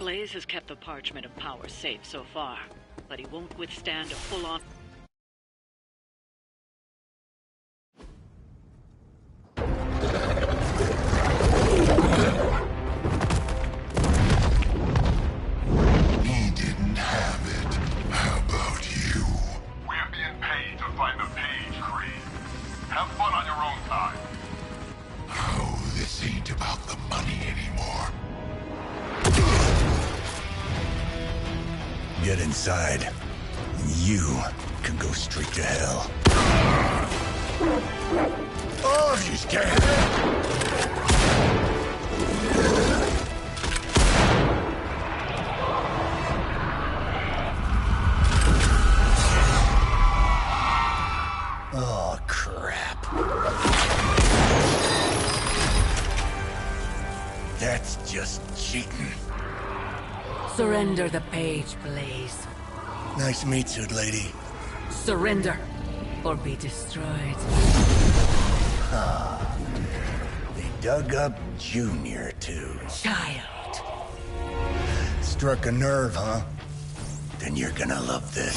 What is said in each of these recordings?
Blaze has kept the Parchment of Power safe so far, but he won't withstand a full-on... He didn't have it. How about you? We're being paid to find the Page Creed. Have fun on your own time. Oh, this ain't about the money anymore. Get inside. You can go straight to hell. Oh, if you scared. Oh, crap. That's just cheating. Surrender the Page, Blaze. Nice meet you, lady. Surrender, or be destroyed. They dug up Junior, too. Child. Struck a nerve, huh? Then you're gonna love this.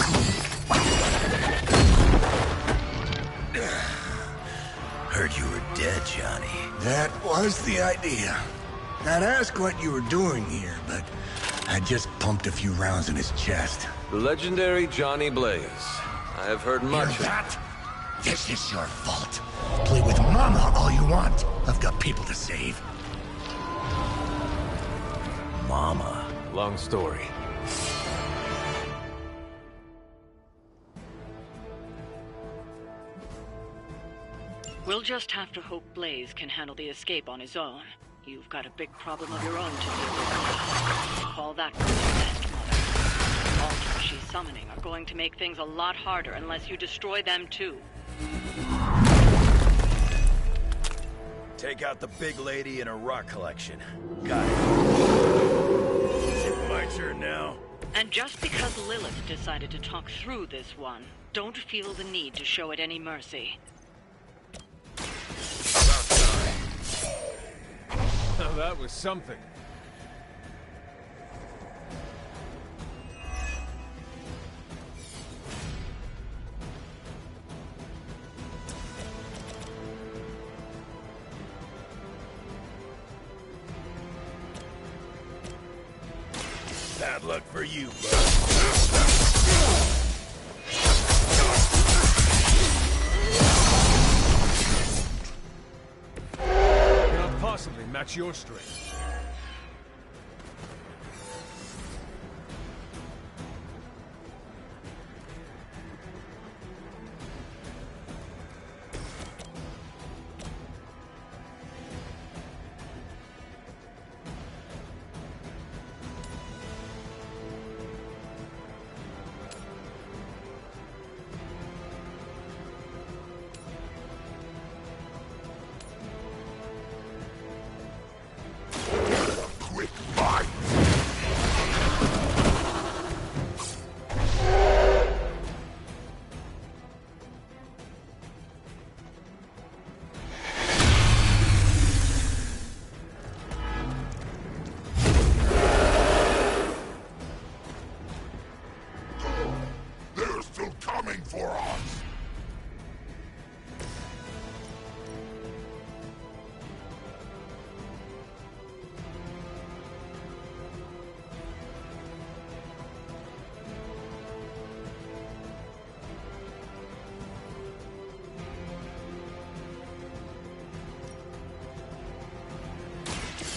Heard you were dead, Johnny. That was the idea. I'd ask what you were doing here, but I just pumped a few rounds in his chest. The legendary Johnny Blaze. I have heard much Hear that? This is your fault. Play with Mama all you want. I've got people to save. Mama. Long story. We'll just have to hope Blaze can handle the escape on his own. You've got a big problem of your own to deal with. Call that one your best mother. The altars she's summoning are going to make things a lot harder unless you destroy them too. Take out the big lady and her rock collection. Got it. Is it my turn now? And just because Lilith decided to talk through this one, don't feel the need to show it any mercy. Now that was something. Bad luck for you, bud. Cannot possibly match your strength. Quick fight! They're still coming for us!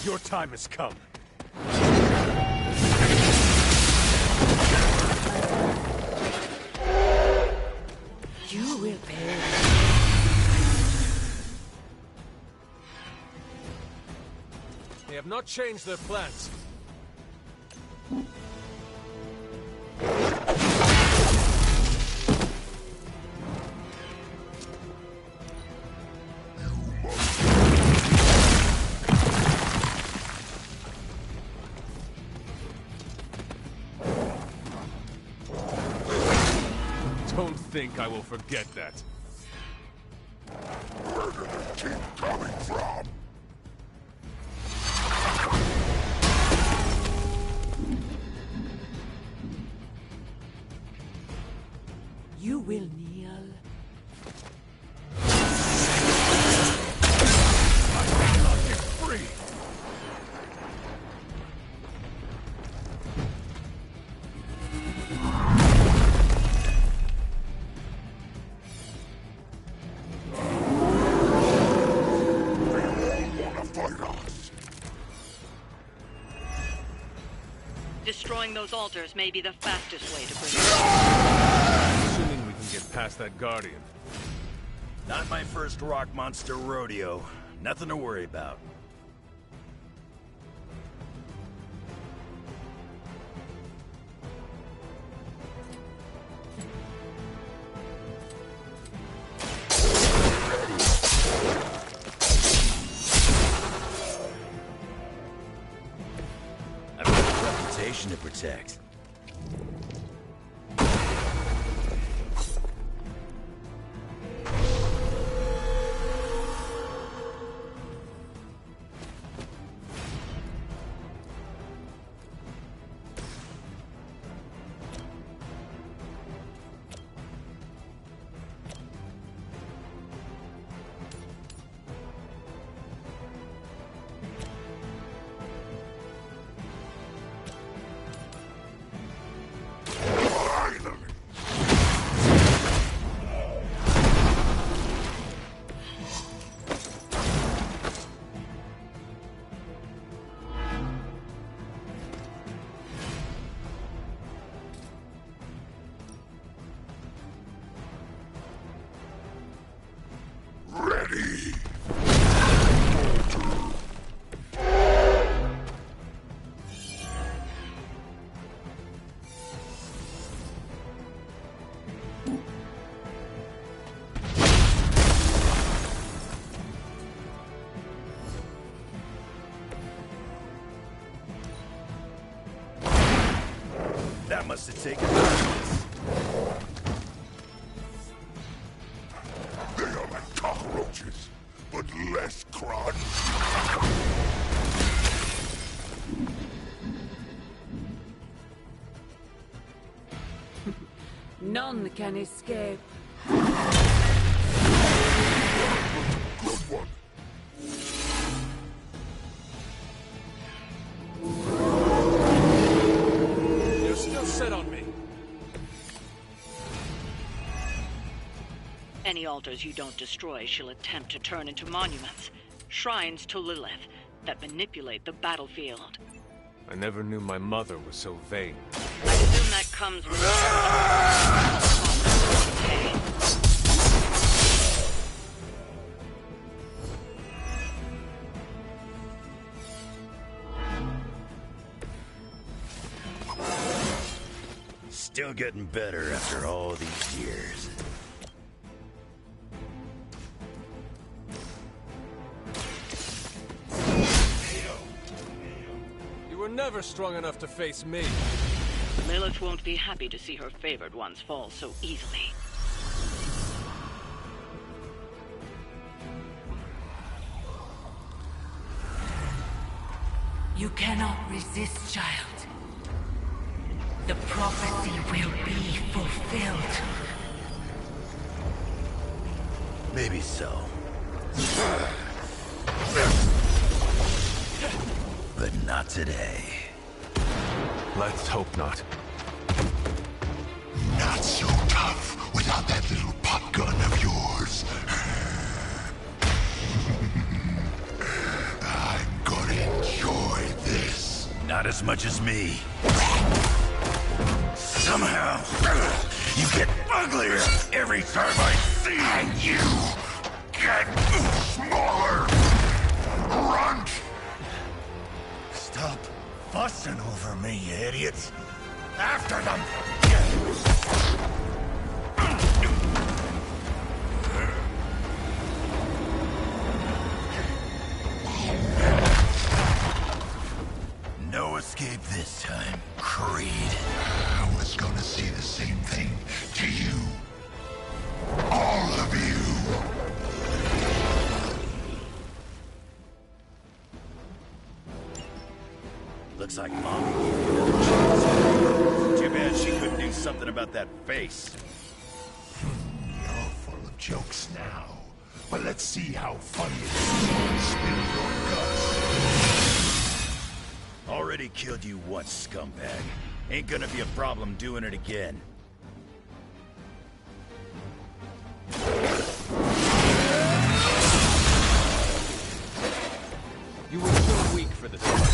Your time has come. You will pay. They have not changed their plans. Don't think I will forget that. Where did it keep coming from? You will kneel. I cannot get free! Destroying those altars may be the fastest way to bring Assuming we can get past that Guardian. Not my first rock monster rodeo. Nothing to worry about. I've got a reputation to protect. Ready. That must have taken months. They are like cockroaches, but less crunch. None can escape. Good one. You're still set on me. any altars you don't destroy, she'll attempt to turn into monuments, shrines to Lilith, that manipulate the battlefield. I never knew my mother was so vain. I assume that comes with Still getting better after all these years. You were never strong enough to face me. Lilith won't be happy to see her favored ones fall so easily. You cannot resist, child. The prophecy will be fulfilled. Maybe so. But not today. Let's hope not. Not so tough without that little pop gun of yours. I'm gonna enjoy this. Not as much as me. Somehow, you get uglier every time I see you. And you get smaller. Grunt. Stop fussing over me, you idiots. After them! No escape this time, Creed. I was gonna say the same thing to you. All of you. Looks like Mommy gave you another chance. Too bad she couldn't do something about that face. jokes now, but let's see how funny it is to spill your guts. Already killed you once, scumbag. Ain't gonna be a problem doing it again. You were so weak for this fight.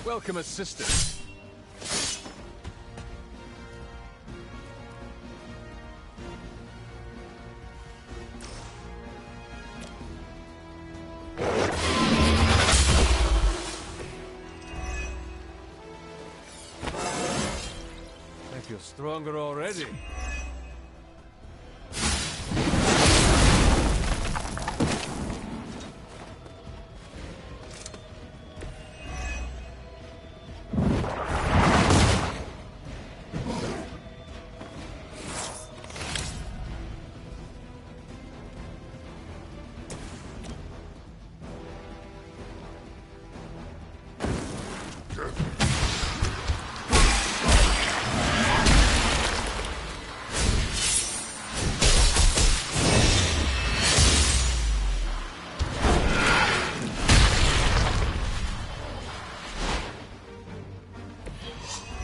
Welcome, assistant. I feel stronger already.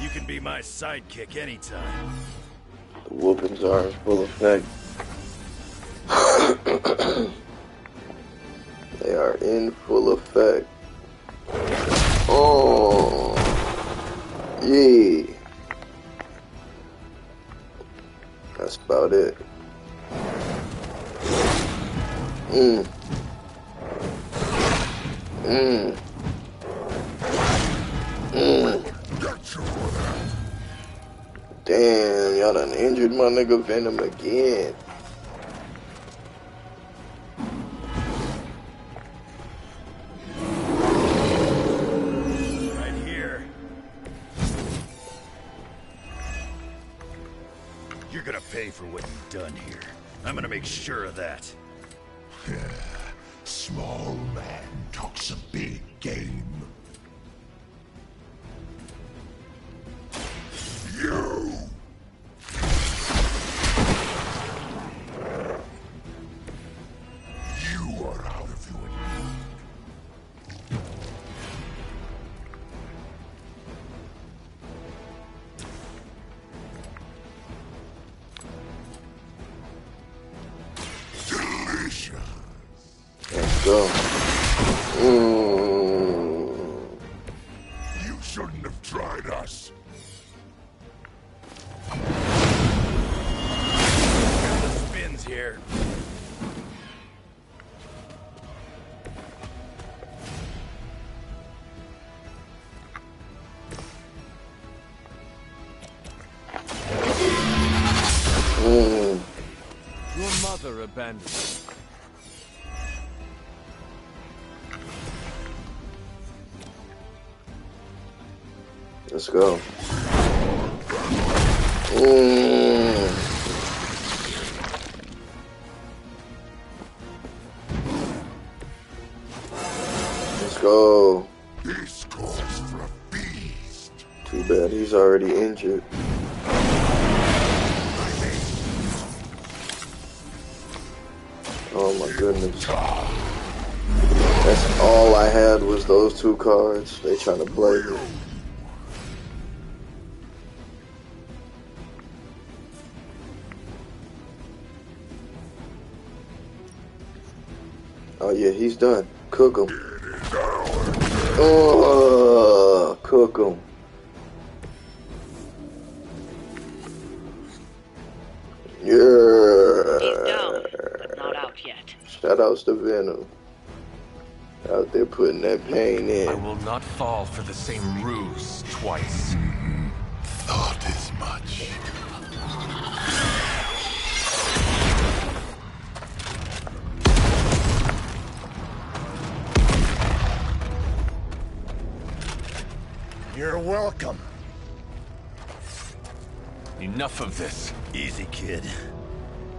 You can be my sidekick anytime. The whoopings are in full effect. They are in full effect. Oh, yeah. That's about it. Damn, y'all done injured my nigga Venom again. Right here. You're gonna pay for what you've done here. I'm gonna make sure of that. Small man talks a big game. You! You are out of your delicious. Let's go. You shouldn't have tried us. Spins here. Your mother abandoned you. Let's go. Let's go. This calls for a feast. Too bad he's already injured. Oh my goodness. That's all I had was those two cards. They trying to play me. Oh yeah, he's done. Cook him. Oh, cook him. Yeah. He's down, but not out yet. Shout outs to Venom. Out there putting that pain I in. will not fall for the same ruse twice. Thought as much. You're welcome. Enough of this. Easy, kid.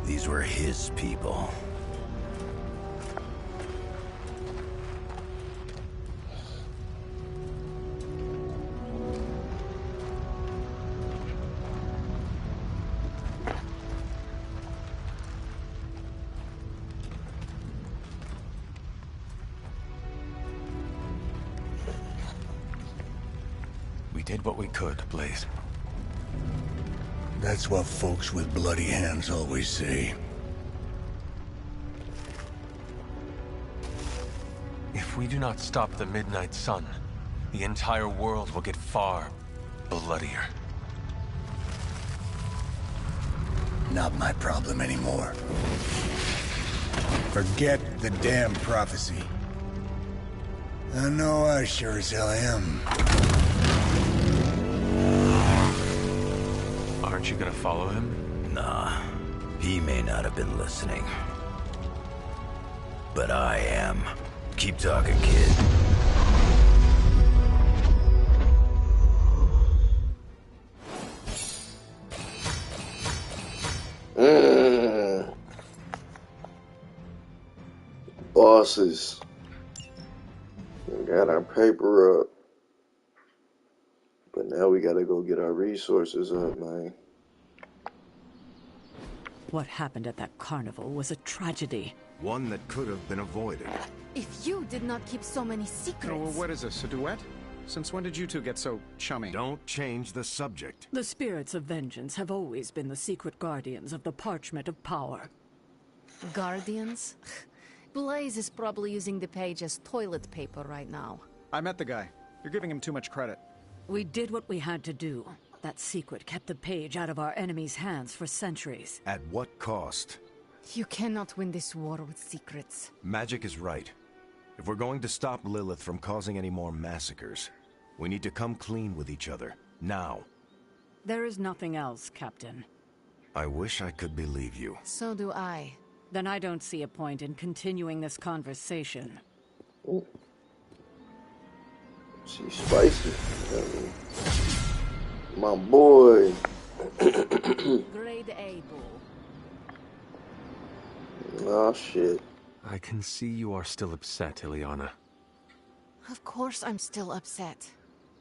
These were his people. We did what we could, Blaze. That's what folks with bloody hands always say. If we do not stop the Midnight Sun, the entire world will get far bloodier. Not my problem anymore. Forget the damn prophecy. I know I sure as hell am. Aren't you gonna follow him? Nah, he may not have been listening. But I am. Keep talking, kid. Bosses. We got our paper up. But now we gotta go get our resources up, man. What happened at that carnival was a tragedy. One that could have been avoided. If you did not keep so many secrets... Oh, what is this, a duet? Since when did you two get so chummy? Don't change the subject. The spirits of vengeance have always been the secret guardians of the Parchment of Power. Guardians? Blaze is probably using the page as toilet paper right now. I met the guy. You're giving him too much credit. We did what we had to do. That secret kept the page out of our enemies' hands for centuries. At what cost? You cannot win this war with secrets. Magic is right. If we're going to stop Lilith from causing any more massacres, we need to come clean with each other. Now. There is nothing else, Captain. I wish I could believe you. So do I. Then I don't see a point in continuing this conversation. Ooh. She's spicy. My boy. Grade A, bull. Oh, shit. I can see you are still upset, Ileana. Of course I'm still upset.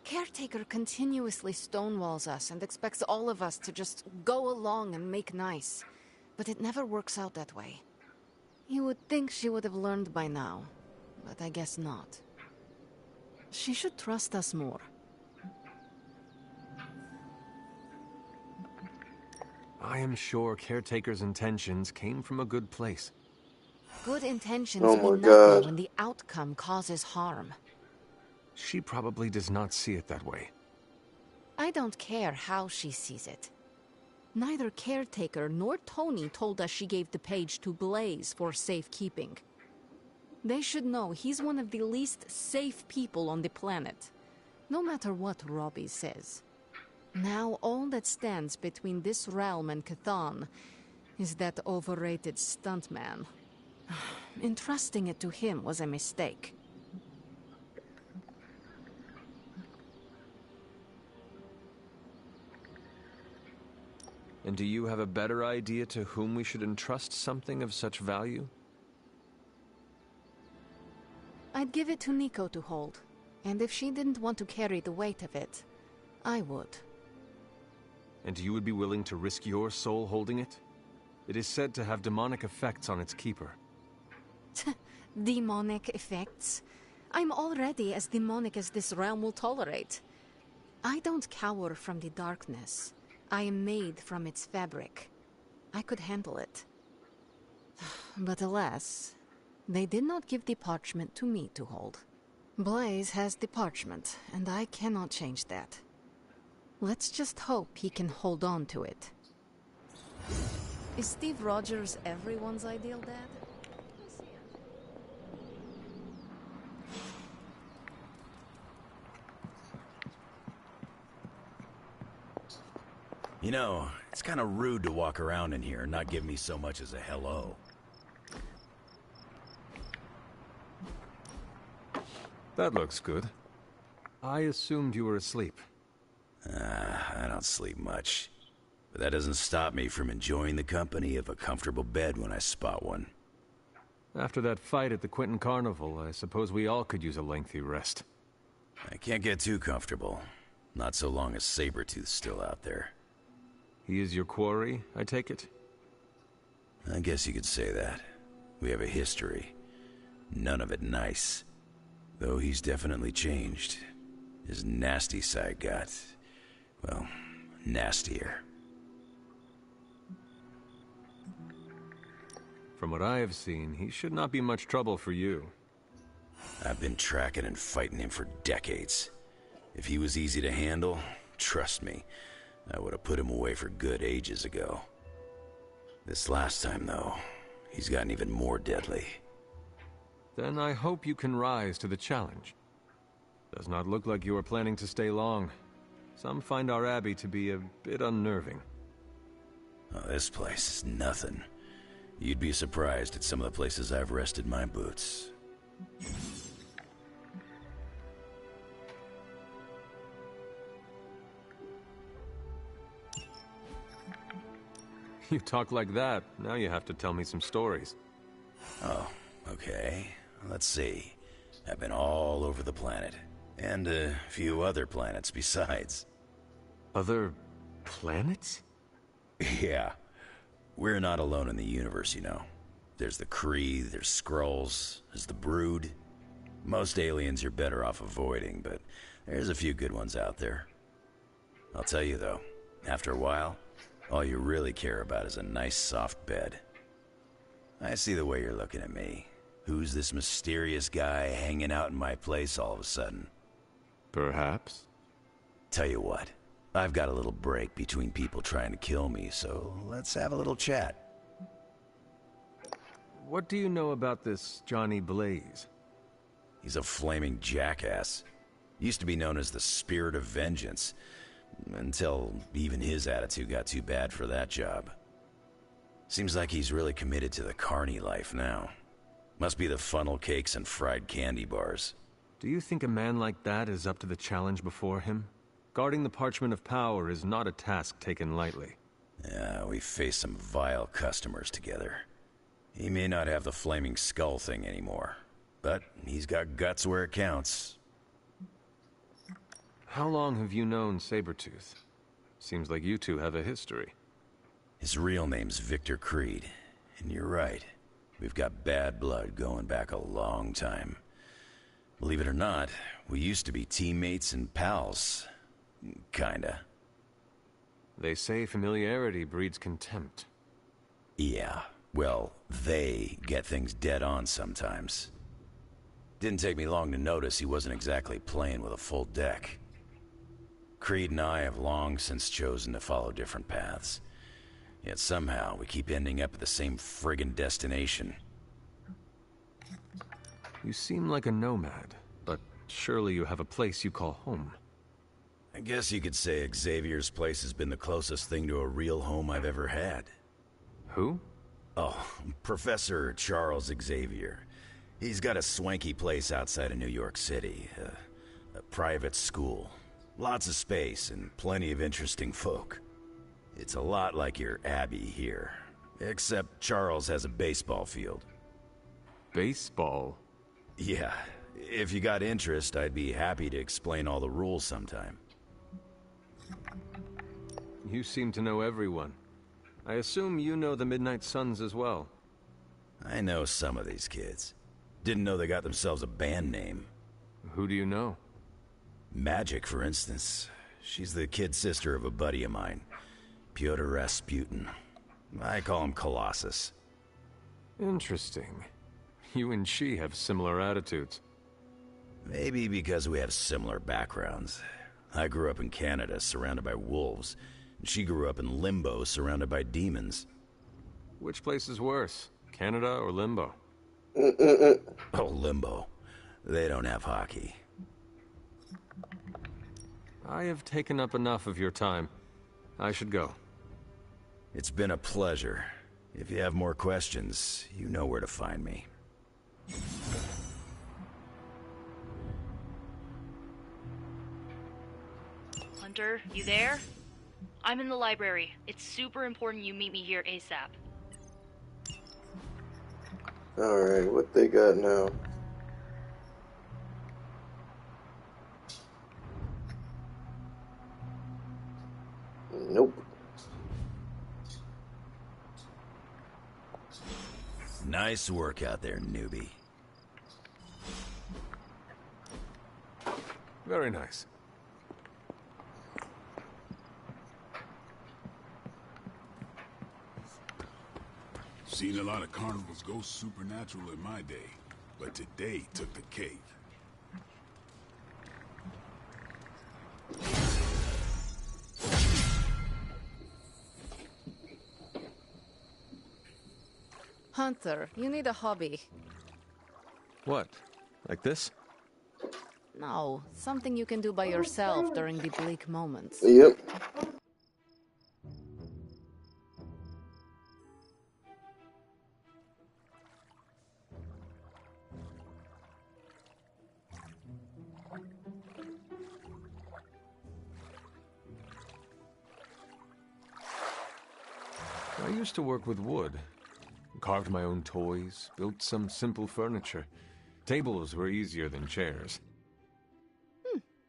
Caretaker continuously stonewalls us and expects all of us to just go along and make nice. But it never works out that way. You would think she would have learned by now, but I guess not. She should trust us more. I am sure Caretaker's intentions came from a good place. Good intentions Oh mean my nothing God. when the outcome causes harm. She probably does not see it that way. I don't care how she sees it. Neither Caretaker nor Tony told us she gave the page to Blaze for safekeeping. They should know he's one of the least safe people on the planet, no matter what Robbie says. Now all that stands between this realm and Cthon is that overrated stuntman. Entrusting it to him was a mistake. And do you have a better idea to whom we should entrust something of such value? I'd give it to Nico to hold, and if she didn't want to carry the weight of it, I would. And you would be willing to risk your soul holding it? It is said to have demonic effects on its keeper. Demonic effects? I'm already as demonic as this realm will tolerate. I don't cower from the darkness. I am made from its fabric. I could handle it. But alas, they did not give the parchment to me to hold. Blaze has the parchment, and I cannot change that. Let's just hope he can hold on to it. Is Steve Rogers everyone's ideal dad? You know, it's kind of rude to walk around in here and not give me so much as a hello. That looks good. I assumed you were asleep. I don't sleep much. But that doesn't stop me from enjoying the company of a comfortable bed when I spot one. After that fight at the Quentin Carnival, I suppose we all could use a lengthy rest. I can't get too comfortable. Not so long as Sabretooth's still out there. He is your quarry, I take it? I guess you could say that. We have a history. None of it nice. Though he's definitely changed. His nasty side got, well, nastier. From what I have seen, he should not be much trouble for you. I've been tracking and fighting him for decades. If he was easy to handle, trust me, I would have put him away for good ages ago. This last time, though, he's gotten even more deadly. Then I hope you can rise to the challenge. Does not look like you are planning to stay long. Some find our abbey to be a bit unnerving. Oh, this place is nothing. You'd be surprised at some of the places I've rested my boots. You talk like that, now you have to tell me some stories. Oh, okay. Let's see. I've been all over the planet. And a few other planets besides. Other planets? Yeah. We're not alone in the universe, you know. There's the Kree, there's Skrulls, there's the Brood. Most aliens you're better off avoiding, but there's a few good ones out there. I'll tell you though, after a while, all you really care about is a nice soft bed. I see the way you're looking at me. Who's this mysterious guy hanging out in my place all of a sudden? Perhaps. Tell you what, I've got a little break between people trying to kill me, so let's have a little chat. What do you know about this Johnny Blaze? He's a flaming jackass. Used to be known as the Spirit of Vengeance, until even his attitude got too bad for that job. Seems like he's really committed to the carny life now. Must be the funnel cakes and fried candy bars. Do you think a man like that is up to the challenge before him? Guarding the Parchment of Power is not a task taken lightly. Yeah, we faced some vile customers together. He may not have the flaming skull thing anymore, but he's got guts where it counts. How long have you known Sabretooth? Seems like you two have a history. His real name's Victor Creed, and you're right. We've got bad blood going back a long time. Believe it or not, we used to be teammates and pals. Kinda. They say familiarity breeds contempt. Yeah, well, they get things dead on sometimes. Didn't take me long to notice he wasn't exactly playing with a full deck. Creed and I have long since chosen to follow different paths. Yet somehow we keep ending up at the same friggin' destination. You seem like a nomad, but surely you have a place you call home. I guess you could say Xavier's place has been the closest thing to a real home I've ever had. Who? Oh, Professor Charles Xavier. He's got a swanky place outside of New York City. A private school. Lots of space and plenty of interesting folk. It's a lot like your Abbey here. Except Charles has a baseball field. Baseball? Yeah. If you got interest, I'd be happy to explain all the rules sometime. You seem to know everyone. I assume you know the Midnight Suns as well. I know some of these kids. Didn't know they got themselves a band name. Who do you know? Magic, for instance. She's the kid sister of a buddy of mine, Pyotr Rasputin. I call him Colossus. Interesting. You and she have similar attitudes. Maybe because we have similar backgrounds. I grew up in Canada, surrounded by wolves. And she grew up in Limbo, surrounded by demons. Which place is worse, Canada or Limbo? Oh, Limbo. They don't have hockey. I have taken up enough of your time. I should go. It's been a pleasure. If you have more questions, you know where to find me. Hunter, you there? I'm in the library. It's super important you meet me here ASAP. Alright, what they got now? Nope. Nice work out there, newbie. Very nice. Seen a lot of carnivals go supernatural in my day, but today took the cake. Hunter, you need a hobby. What? Like this? No, something you can do by yourself during the bleak moments. Yep. I used to work with wood. Carved my own toys, built some simple furniture. Tables were easier than chairs.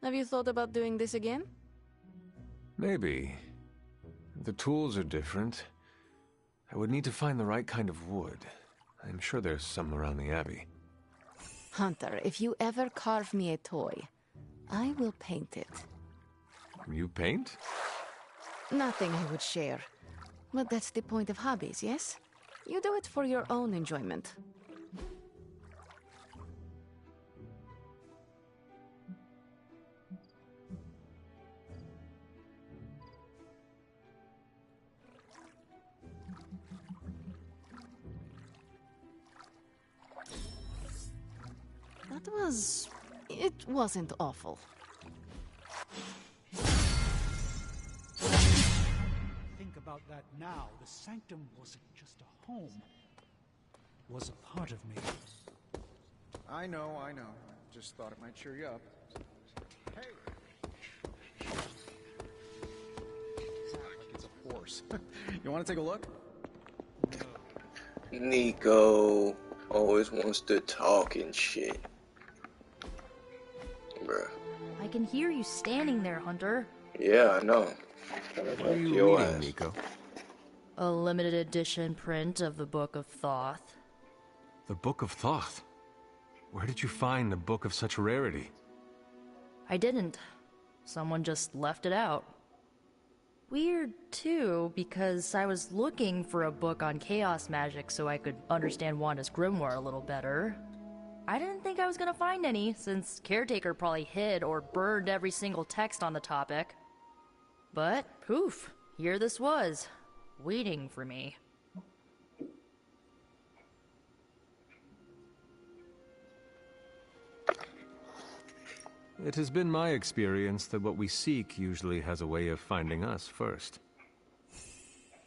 Have you thought about doing this again? Maybe. The tools are different. I would need to find the right kind of wood. I'm sure there's some around the Abbey. Hunter, if you ever carve me a toy, I will paint it. You paint? Nothing I would share. But that's the point of hobbies, yes? You do it for your own enjoyment. It wasn't awful. Think about that now. The sanctum wasn't just a home. It was a part of me. I know. I just thought it might cheer you up. Hey! Like it's a horse. You want to take a look? Nico always wants to talk and shit. Bruh. I can hear you standing there, Hunter. Yeah, I know. What are you reading, Nico? A limited edition print of the Book of Thoth. The Book of Thoth? Where did you find a book of such rarity? I didn't. Someone just left it out. Weird, too, because I was looking for a book on chaos magic so I could understand Wanda's grimoire a little better. I didn't think I was gonna find any, since Caretaker probably hid or burned every single text on the topic. But, poof, here this was, waiting for me. It has been my experience that what we seek usually has a way of finding us first.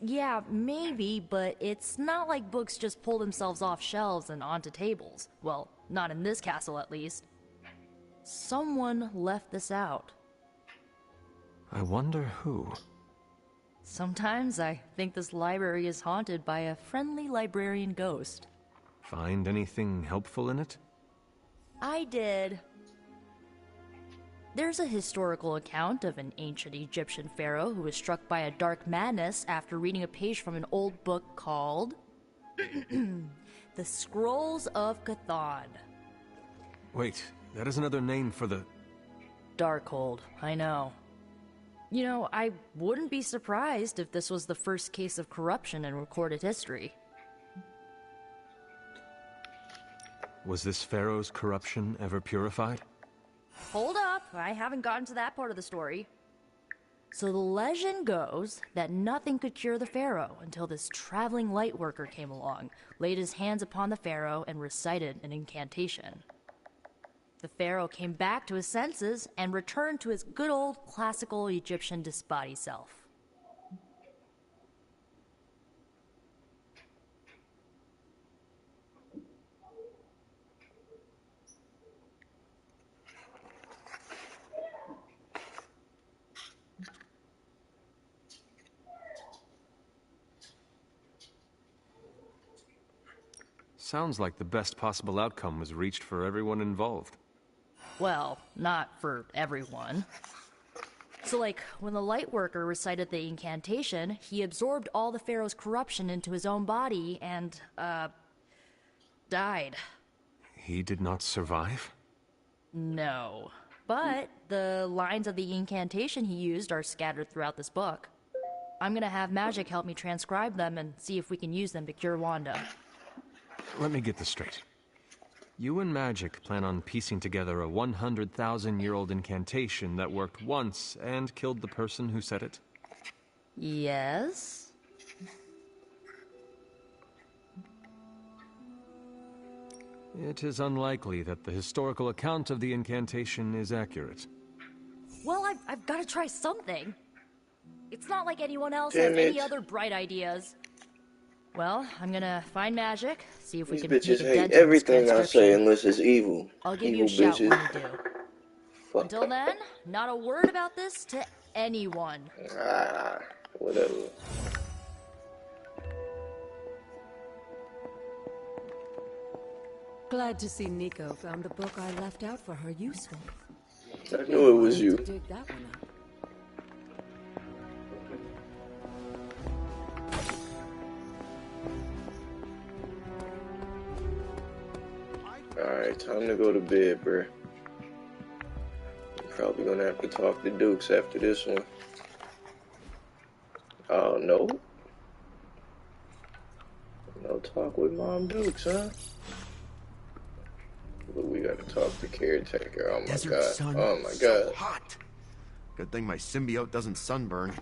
Yeah, maybe, but it's not like books just pull themselves off shelves and onto tables. Well, not in this castle at least. Someone left this out. I wonder who. Sometimes I think this library is haunted by a friendly librarian ghost. Find anything helpful in it? I did. There's a historical account of an ancient Egyptian pharaoh who was struck by a dark madness after reading a page from an old book called The Scrolls of Chthon. Wait, that is another name for the... Darkhold, I know. You know, I wouldn't be surprised if this was the first case of corruption in recorded history. Was this pharaoh's corruption ever purified? Hold up, I haven't gotten to that part of the story. So the legend goes that nothing could cure the pharaoh until this traveling light worker came along, laid his hands upon the pharaoh, and recited an incantation. The pharaoh came back to his senses and returned to his good old classical Egyptian disbody self. Sounds like the best possible outcome was reached for everyone involved. Well, not for everyone. So, like, when the Lightworker recited the incantation, he absorbed all the Pharaoh's corruption into his own body and, died. He did not survive? No. But the lines of the incantation he used are scattered throughout this book. I'm gonna have Magic help me transcribe them and see if we can use them to cure Wanda. Let me get this straight. You and Magic plan on piecing together a 100,000-year-old incantation that worked once and killed the person who said it? Yes? It is unlikely that the historical account of the incantation is accurate. Well, I've got to try something. It's not like anyone else Damn has it. any other bright ideas. Well, I'm gonna find Magic, see if we These can make bitches a hate dent in this everything I say transcription. unless it's evil. I'll give evil you a shout bitches. when you do. Fuck. Until then, not a word about this to anyone. Ah, whatever. Glad to see Nico found the book I left out for her useful. I knew it was you. Dig that one up. Alright, time to go to bed, bruh. I'm probably gonna have to talk to Dukes after this one. Oh, no. No talk with Mom Dukes, huh? But we gotta talk to Caretaker. Oh my Desert god. sun, Oh my so god. hot. Good thing my symbiote doesn't sunburn.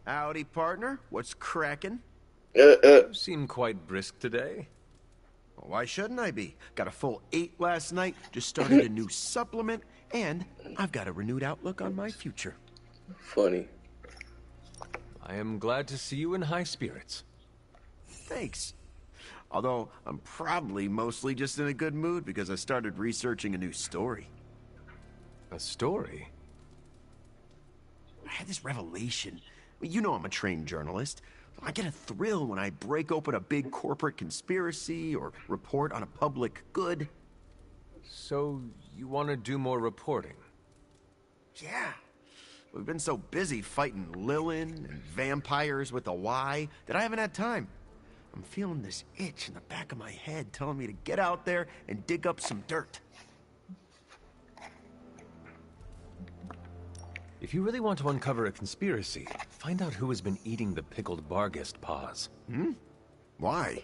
Howdy, partner. What's cracking? You seem quite brisk today. Well, why shouldn't I be? Got a full 8 last night, just started a new supplement, and I've got a renewed outlook on my future. Funny. I am glad to see you in high spirits. Thanks. Although, I'm probably mostly just in a good mood because I started researching a new story. A story? I had this revelation. Well, you know I'm a trained journalist. I get a thrill when I break open a big corporate conspiracy or report on a public good. So, you want to do more reporting? Yeah. We've been so busy fighting Lilin and vampires with a Y that I haven't had time. I'm feeling this itch in the back of my head telling me to get out there and dig up some dirt. If you really want to uncover a conspiracy, find out who has been eating the pickled Barghest paws. Hmm? Why?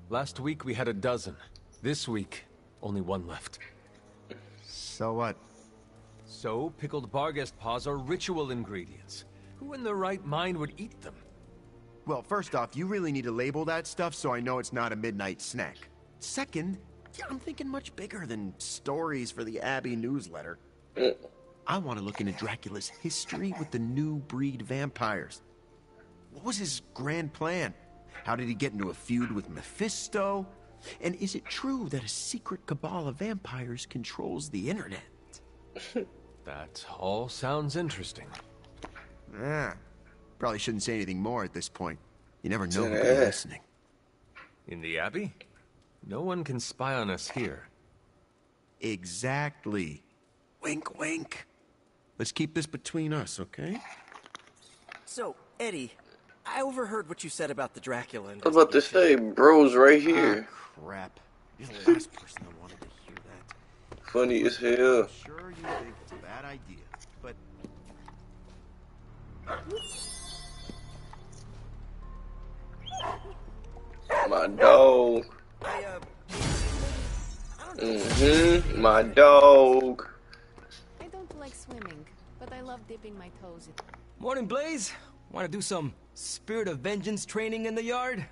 Last week we had a dozen. This week, only one left. So what? So, pickled Barghest paws are ritual ingredients. Who in their right mind would eat them? Well, first off, you really need to label that stuff so I know it's not a midnight snack. Second, yeah, I'm thinking much bigger than stories for the Abbey newsletter. I want to look into Dracula's history with the new breed vampires. What was his grand plan? How did he get into a feud with Mephisto? And is it true that a secret cabal of vampires controls the internet? That all sounds interesting. Ah, probably shouldn't say anything more at this point. You never know who could be listening. In the Abbey? No one can spy on us here. Exactly. Wink, wink. Let's keep this between us, okay? So, Eddie, I overheard what you said about the Dracula I was about to say, bro's right here. Ah, crap. You're the last person I wanted to hear that. Funny as hell. I'm sure you think it's a bad idea, but... My dog. My dog. I don't like swimming, but I love dipping my toes in. Morning, Blaze. Want to do some Spirit of Vengeance training in the yard?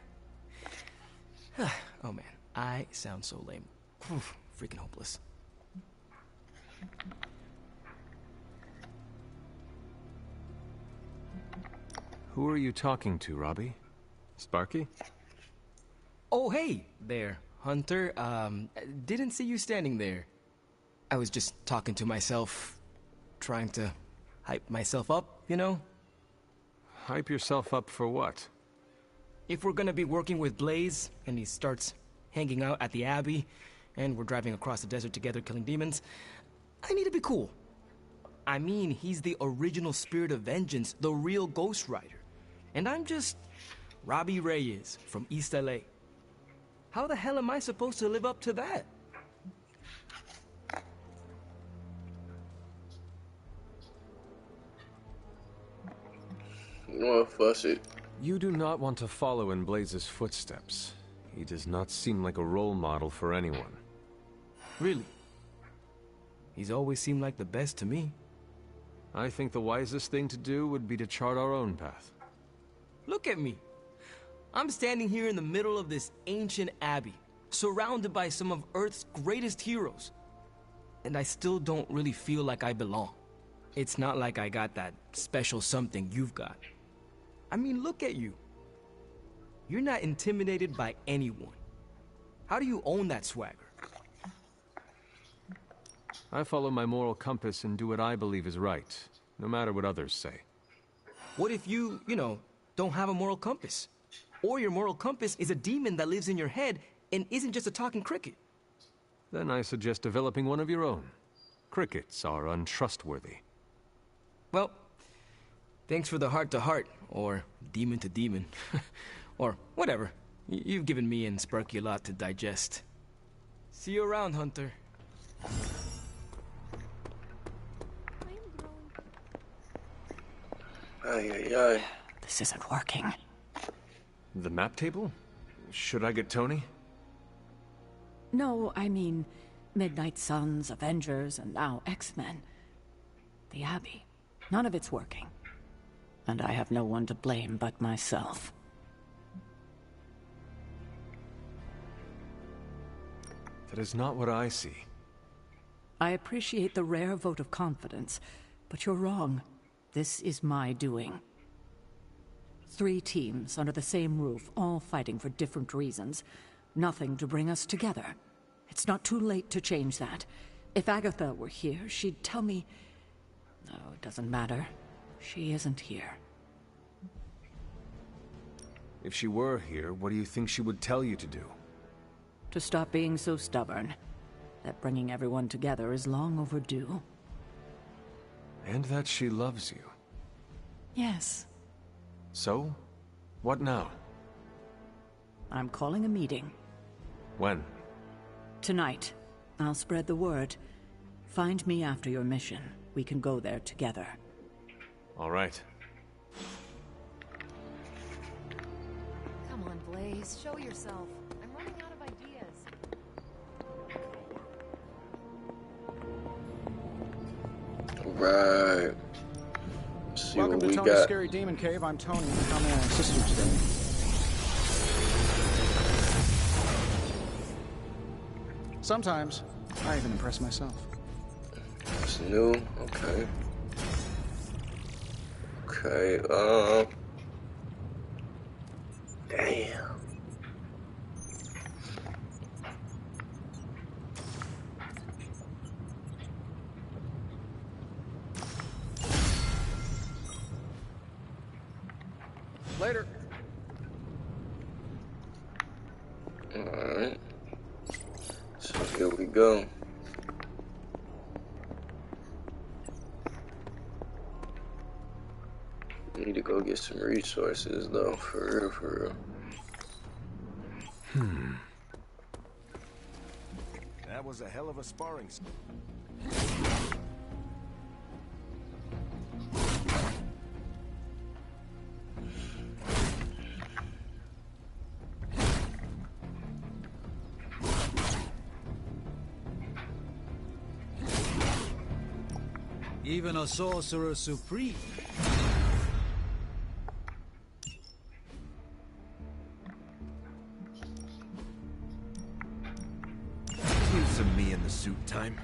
Oh man, I sound so lame. Freaking hopeless. Who are you talking to, Robbie? Sparky? Oh, hey there, Hunter. Didn't see you standing there. I was just talking to myself, trying to hype myself up, you know? Hype yourself up for what? if we're gonna be working with Blaze, and he starts hanging out at the Abbey, and we're driving across the desert together killing demons, I need to be cool. I mean, he's the original Spirit of Vengeance, the real Ghost Rider. And I'm just Robbie Reyes from East LA. How the hell am I supposed to live up to that? You know what, fuss it. You do not want to follow in Blaze's footsteps. He does not seem like a role model for anyone. Really? He's always seemed like the best to me. I think the wisest thing to do would be to chart our own path. Look at me. I'm standing here in the middle of this ancient abbey, surrounded by some of Earth's greatest heroes. And I still don't really feel like I belong. It's not like I got that special something you've got. I mean, look at you. You're not intimidated by anyone. How do you own that swagger? I follow my moral compass and do what I believe is right, no matter what others say. What if you don't have a moral compass? Or your moral compass is a demon that lives in your head and isn't just a talking cricket? Then I suggest developing one of your own. Crickets are untrustworthy. Well, thanks for the heart-to-heart, or demon-to-demon, or whatever. You've given me and Sparky a lot to digest. See you around, Hunter. Ay, ay, ay. This isn't working. The map table? Should I get Tony? No, I mean Midnight Suns, Avengers, and now X-Men. The Abbey. None of it's working. And I have no one to blame but myself. That is not what I see. I appreciate the rare vote of confidence, but you're wrong. This is my doing. 3 teams under the same roof, all fighting for different reasons. Nothing to bring us together. It's not too late to change that. If Agatha were here, she'd tell me... No, it doesn't matter. She isn't here. If she were here, what do you think she would tell you to do? To stop being so stubborn. That bringing everyone together is long overdue. And that she loves you. Yes. So? What now? I'm calling a meeting. When? Tonight. I'll spread the word. Find me after your mission. We can go there together. All right. Come on, Blaze. Show yourself. I'm running out of ideas. Right. See Welcome what to we Tony's got. Scary Demon Cave. I'm Tony. How may I assist you today? Sometimes, I even impress myself. It's new. Okay. Okay. Damn. Later. Alright. So here we go. Need to go get some resources though, for real, for real. That was a hell of a sparring. Even a sorcerer supreme. Use some me in the suit time.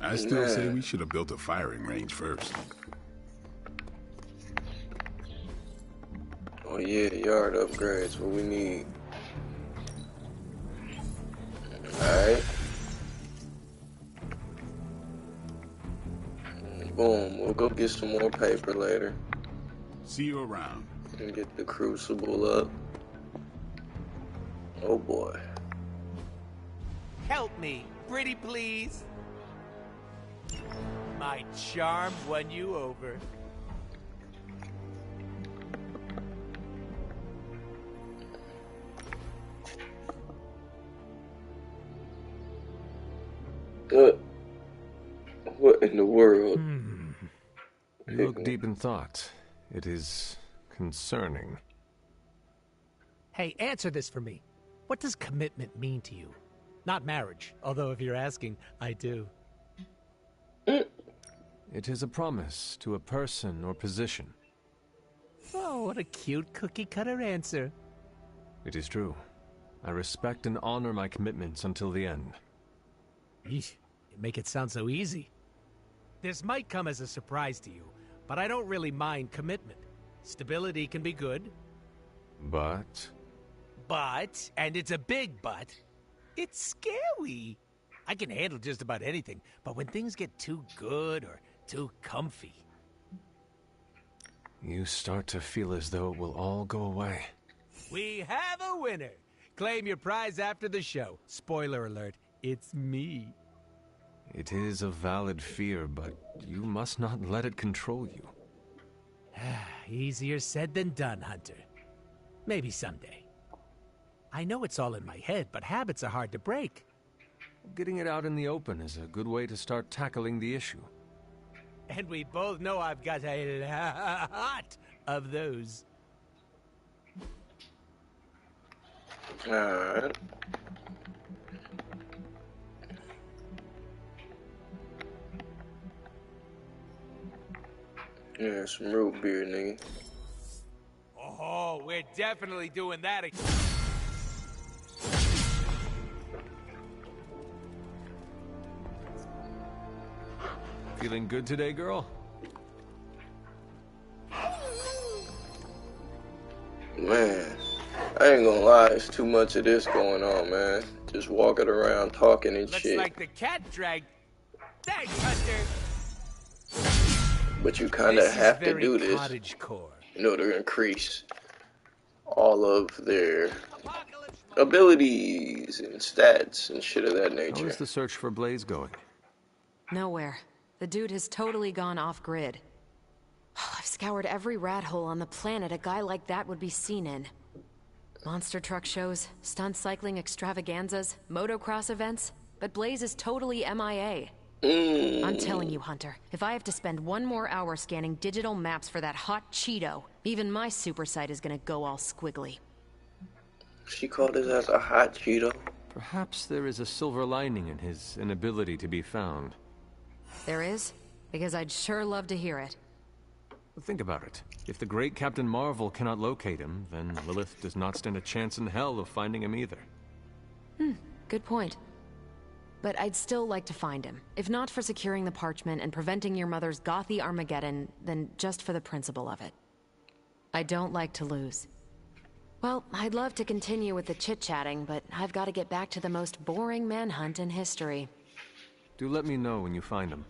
I still say we should have built a firing range first. Oh yeah, yard upgrades, what we need. Alright. Boom, we'll go get some more paper later. See you around. And get the crucible up. Oh boy. Help me, pretty please. My charm won you over. What in the world? You look deep in thought. It is concerning. Hey, answer this for me. What does commitment mean to you? Not marriage, although if you're asking, I do. It is a promise to a person or position. Oh, what a cute cookie-cutter answer. It is true. I respect and honor my commitments until the end. Yeesh, you make it sound so easy. This might come as a surprise to you, but I don't really mind commitment. Stability can be good. But, and it's a big but, it's scary. I can handle just about anything, but when things get too good or too comfy... You start to feel as though it will all go away. We have a winner! Claim your prize after the show. Spoiler alert, it's me. It is a valid fear, but you must not let it control you. Easier said than done, Hunter. Maybe someday. I know it's all in my head, but habits are hard to break. Getting it out in the open is a good way to start tackling the issue. And we both know I've got a lot of those. Alright. Yeah, some root beer, nigga. Oh, we're definitely doing that again. Feeling good today, girl? Man, I ain't gonna lie, it's too much of this going on, man. Just walking around talking and Looks shit. like the cat dragged. Thanks, Hunter. But you kind of have to do this in order to increase all of their abilities and stats and shit of that nature. How is the search for Blaze going? Nowhere. The dude has totally gone off-grid. I've scoured every rat hole on the planet a guy like that would be seen in. Monster truck shows, stunt cycling extravaganzas, motocross events, but Blaze is totally MIA. I'm telling you, Hunter, if I have to spend one more hour scanning digital maps for that hot Cheeto, even my super sight is gonna go all squiggly. She called his ass a hot Cheeto? Perhaps there is a silver lining in his inability to be found. There is? Because I'd sure love to hear it. Think about it. If the great Captain Marvel cannot locate him, then Lilith does not stand a chance in hell of finding him either. Good point. But I'd still like to find him. If not for securing the parchment and preventing your mother's gothy Armageddon, then just for the principle of it. I don't like to lose. Well, I'd love to continue with the chit-chatting, but I've got to get back to the most boring manhunt in history. Do let me know when you find him.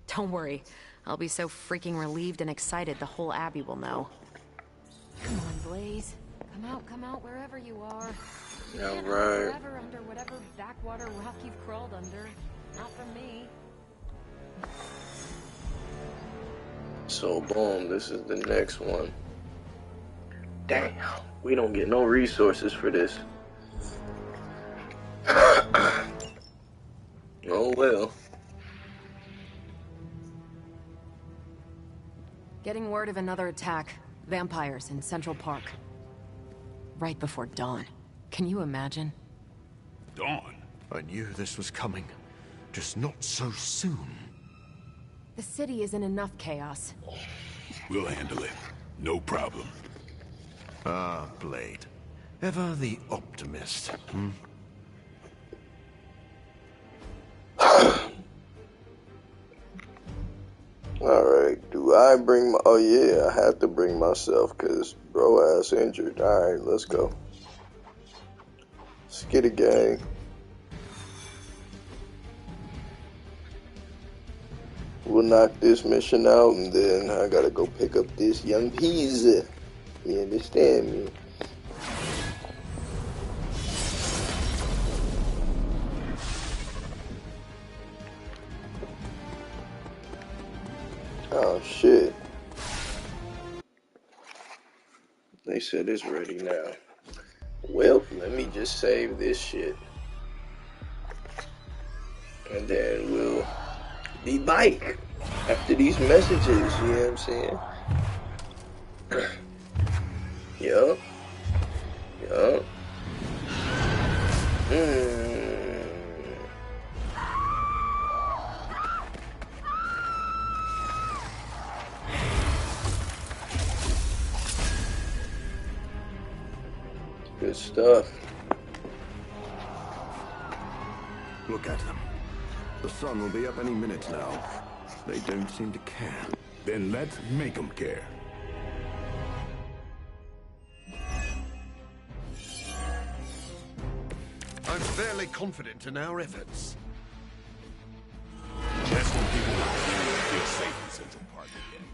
Don't worry. I'll be so freaking relieved and excited the whole Abbey will know. Come on, Blaze. Come out wherever you are. You can't hide forever under whatever backwater rock you've crawled under. Not from me. So boom, this is the next one. Damn, we don't get no resources for this. Oh well. Getting word of another attack. Vampires in Central Park. Right before dawn. Can you imagine? Dawn? I knew this was coming. Just not so soon. The city is in enough chaos. We'll handle it. No problem. Ah, Blade. Ever the optimist, Alright, do I bring my... Oh yeah, I have to bring myself because bro ass injured. Alright, let's go. Let's get it, gang. We'll knock this mission out and then I gotta go pick up this young peas. You understand me? Oh shit. They said it's ready now. Well, let me just save this shit. And then we'll be back after these messages, you know what I'm saying? Yup. Yup. Good stuff. Look at them. The sun will be up any minute now. They don't seem to care. Then let's make them care. I'm fairly confident in our efforts. Just when people like you feel safe in Central Park again.